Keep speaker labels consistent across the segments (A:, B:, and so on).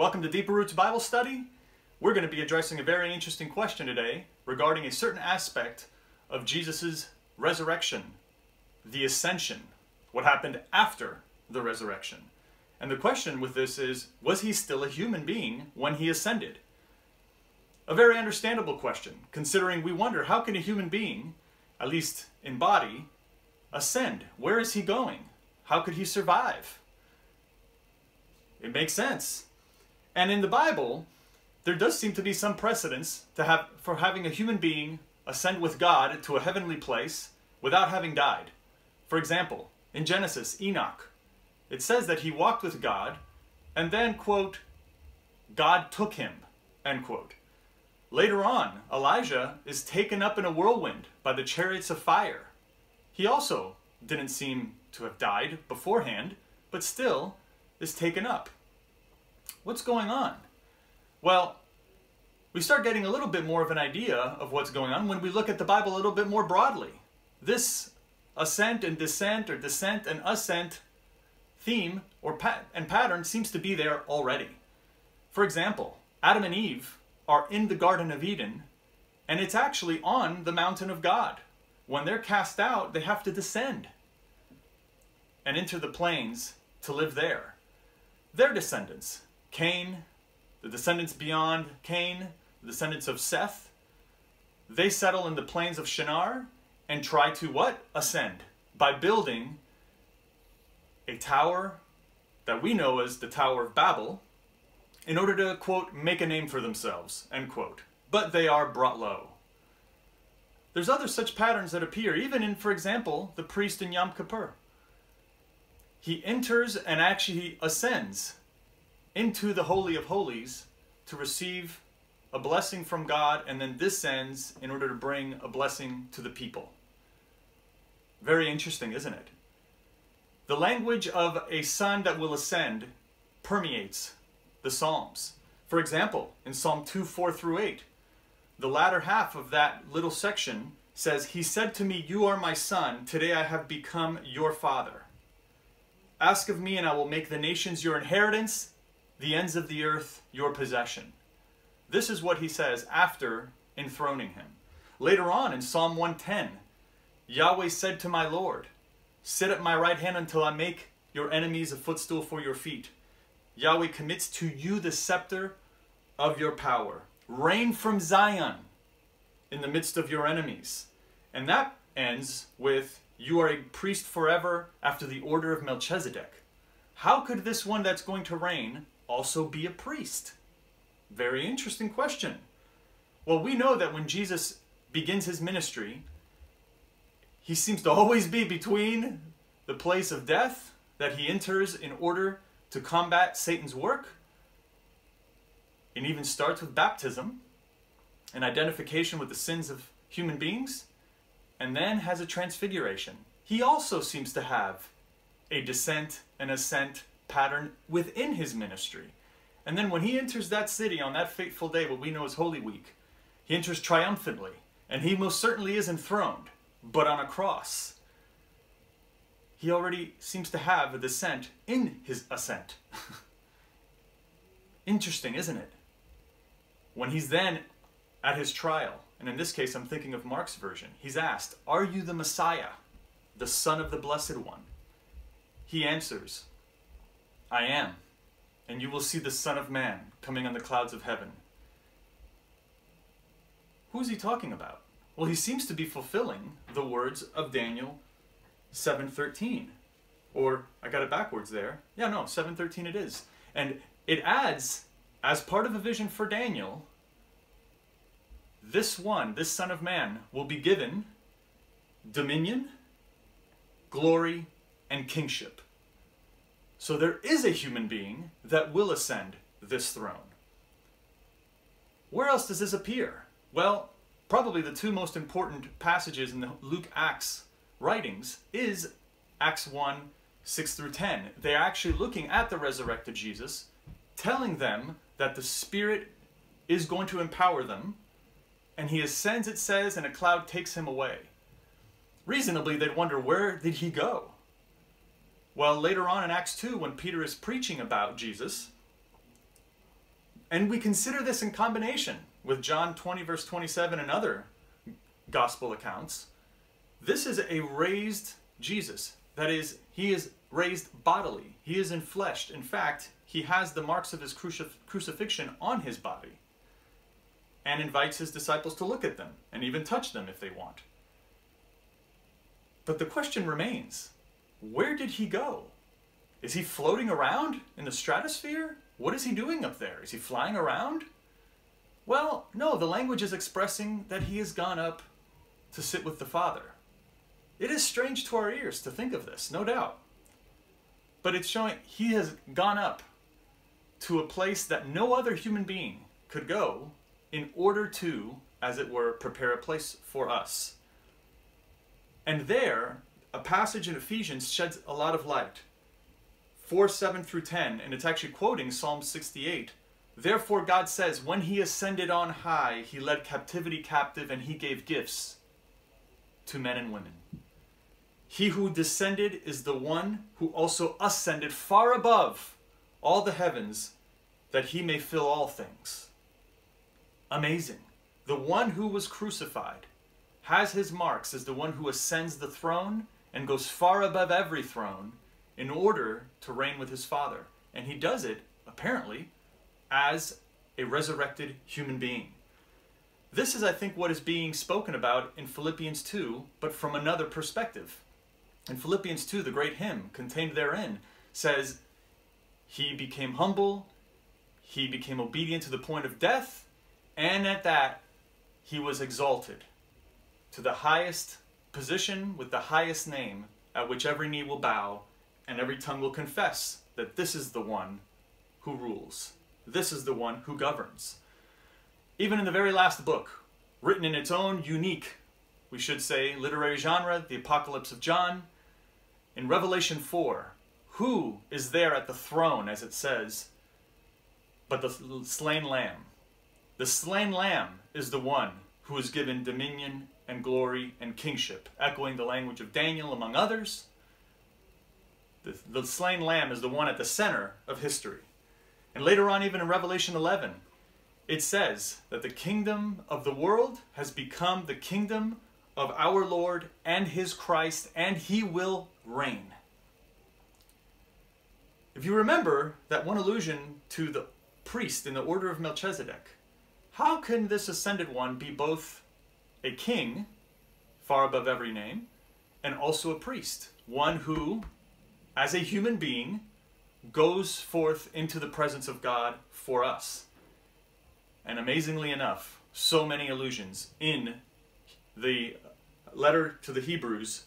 A: Welcome to Deeper Roots Bible Study. We're going to be addressing a very interesting question today regarding a certain aspect of Jesus' resurrection, the ascension, what happened after the resurrection. And the question with this is, was he still a human being when he ascended? A very understandable question, considering we wonder, how can a human being, at least in body, ascend? Where is he going? How could he survive? It makes sense. And in the Bible, there does seem to be some precedence for having a human being ascend with God to a heavenly place without having died. For example, in Genesis, Enoch, it says that he walked with God and then, quote, God took him, end quote. Later on, Elijah is taken up in a whirlwind by the chariots of fire. He also didn't seem to have died beforehand, but still is taken up. What's going on? Well, we start getting a little bit more of an idea of what's going on when we look at the Bible a little bit more broadly. This ascent and descent, or descent and ascent theme and pattern seems to be there already. For example, Adam and Eve are in the Garden of Eden, and it's actually on the mountain of God. When they're cast out, they have to descend and enter the plains to live there. Their descendants, Cain, the descendants beyond Cain, the descendants of Seth, they settle in the plains of Shinar and try to what? Ascend. By building a tower that we know as the Tower of Babel in order to, quote, make a name for themselves, end quote. But they are brought low. There's other such patterns that appear, even in, for example, the priest in Yom Kippur. He enters and actually ascends into the Holy of Holies to receive a blessing from God, and then descends in order to bring a blessing to the people. Very interesting, isn't it? The language of a son that will ascend permeates the Psalms. For example, in Psalm 2, 4 through 8, the latter half of that little section says, He said to me, You are my son, today I have become your father. Ask of me, and I will make the nations your inheritance, the ends of the earth your possession. This is what he says after enthroning him. Later on in Psalm 110, Yahweh said to my Lord, Sit at my right hand until I make your enemies a footstool for your feet. Yahweh commits to you the scepter of your power. Reign from Zion in the midst of your enemies. And that ends with, You are a priest forever after the order of Melchizedek. How could this one that's going to reign also be a priest? Very interesting question. Well, we know that when Jesus begins his ministry, he seems to always be between the place of death that he enters in order to combat Satan's work. It even starts with baptism, an identification with the sins of human beings, and then has a transfiguration. He also seems to have a descent and ascent pattern within his ministry. And then when he enters that city on that fateful day, what we know as Holy Week, he enters triumphantly, and he most certainly is enthroned, but on a cross. He already seems to have a descent in his ascent. Interesting, isn't it? When he's then at his trial, and in this case I'm thinking of Mark's version, he's asked, Are you the Messiah, the Son of the Blessed One? He answers, I am, and you will see the Son of Man coming on the clouds of heaven. Who is he talking about? Well, he seems to be fulfilling the words of Daniel 7:13. Or, I got it backwards there. Yeah, no, 7:13 it is. And it adds, as part of a vision for Daniel, this Son of Man, will be given dominion, glory, and kingship. So there is a human being that will ascend this throne. Where else does this appear? Well, probably the two most important passages in the Luke-Acts writings is Acts 1, 6 through 10. They're actually looking at the resurrected Jesus, telling them that the Spirit is going to empower them, and he ascends, it says, and a cloud takes him away. Reasonably, they'd wonder, where did he go? Well, later on in Acts 2, when Peter is preaching about Jesus, And we consider this in combination with John 20 verse 27 and other gospel accounts. This is a raised Jesus. That is, he is raised bodily. He is enfleshed. In fact, he has the marks of his crucifixion on his body and invites his disciples to look at them and even touch them if they want. But the question remains, where did he go? Is he floating around in the stratosphere? What is he doing up there? Is he flying around? Well, no, the language is expressing that he has gone up to sit with the Father. It is strange to our ears to think of this, no doubt. But it's showing he has gone up to a place that no other human being could go in order to, as it were, prepare a place for us. And there, a passage in Ephesians sheds a lot of light. 4:7 through 10, and it's actually quoting Psalm 68. Therefore God says, when he ascended on high, he led captivity captive and he gave gifts to men and women. He who descended is the one who also ascended far above all the heavens, that he may fill all things. Amazing. The one who was crucified has his marks as the one who ascends the throne and goes far above every throne in order to reign with his Father. And he does it, apparently, as a resurrected human being. This is, I think, what is being spoken about in Philippians 2, but from another perspective. In Philippians 2, the great hymn contained therein says, he became humble, he became obedient to the point of death, and at that, he was exalted to the highest position with the highest name, at which every knee will bow and every tongue will confess that this is the one who rules. This is the one who governs. Even in the very last book, written in its own unique, we should say, literary genre, the Apocalypse of John, in Revelation 4, who is there at the throne, as it says, but the slain lamb? The slain lamb is the one who is given dominion and glory and kingship, echoing the language of Daniel, among others. The slain lamb is the one at the center of history. And later on, even in Revelation 11, it says that the kingdom of the world has become the kingdom of our Lord and his Christ, and he will reign. If you remember that one allusion to the priest in the order of Melchizedek, how can this ascended one be both a king, far above every name, and also a priest, one who, as a human being, goes forth into the presence of God for us? And amazingly enough, so many allusions in the letter to the Hebrews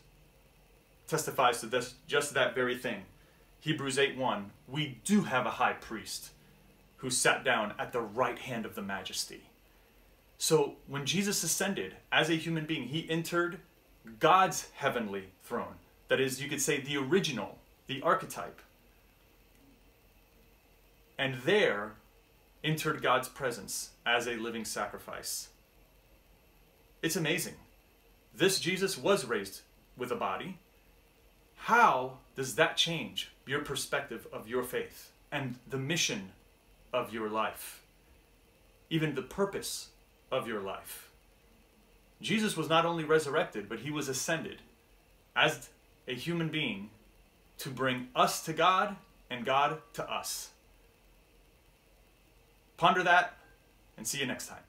A: testifies to this, just that very thing. Hebrews 8:1, we do have a high priest who sat down at the right hand of the majesty. So when Jesus ascended as a human being, he entered God's heavenly throne. That is, you could say the original, the archetype. And there entered God's presence as a living sacrifice. It's amazing. This Jesus was raised with a body. How does that change your perspective of your faith and the mission of your life? Even the purpose of your life. Jesus was not only resurrected, but he was ascended as a human being to bring us to God and God to us. Ponder that and see you next time.